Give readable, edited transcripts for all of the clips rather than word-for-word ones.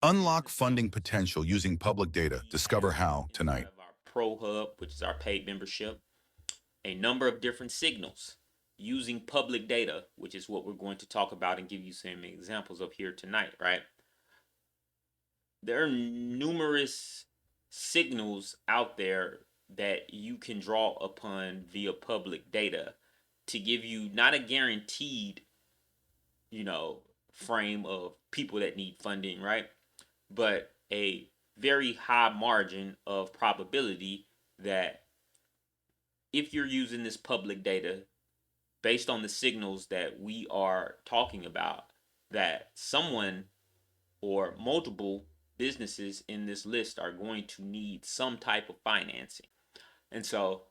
Unlock funding potential using public data. We Discover have how inside tonight. of our Pro Hub, which is our paid membership, a number of different signals using public data, which is what we're going to talk about and give you some examples of here tonight, right? There are numerous signals out there that you can draw upon via public data to give you not a guaranteed, you know, frame of people that need funding, right? But a very high margin of probability that if you're using this public data based on the signals that we are talking about, that someone or multiple businesses in this list are going to need some type of financing. And so,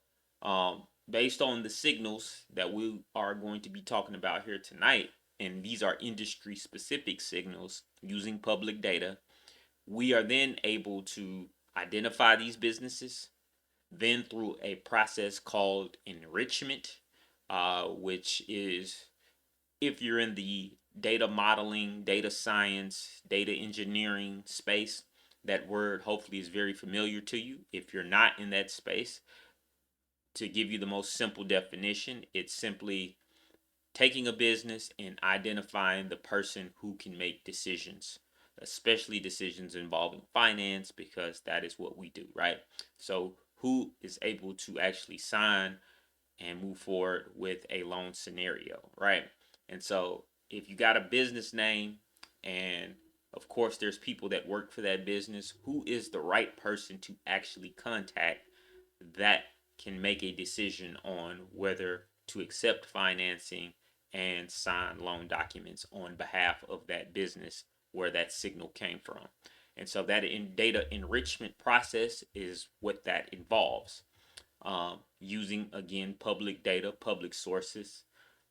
based on the signals that we are going to be talking about here tonight, and these are industry specific signals using public data, we are then able to identify these businesses, then through a process called enrichment, which is if you're in the data modeling, data science, data engineering space, that word hopefully is very familiar to you. If you're not in that space, to give you the most simple definition, it's simply taking a business and identifying the person who can make decisions, especially decisions involving finance, because that is what we do, right? So, who is able to actually sign and move forward with a loan scenario, right? And so, if you got a business name, and of course, there's people that work for that business, who is the right person to actually contact that can make a decision on whether to accept financing and sign loan documents on behalf of that business where that signal came from. And so that in data enrichment process is what that involves. Using again public data, public sources,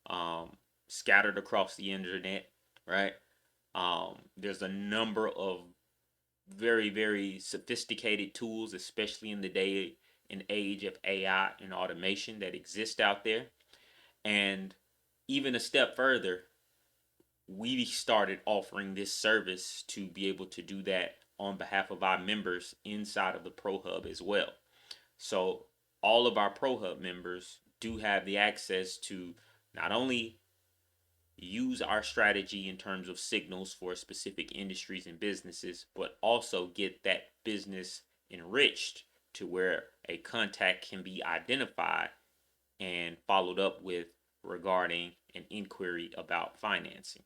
um, scattered across the internet, right? There's a number of very sophisticated tools, especially in the day and age of AI and automation that exist out there. And even a step further, we started offering this service to be able to do that on behalf of our members inside of the Pro Hub as well. So all of our Pro Hub members do have the access to not only use our strategy in terms of signals for specific industries and businesses, but also get that business enriched to where a contact can be identified and followed up with regarding an inquiry about financing.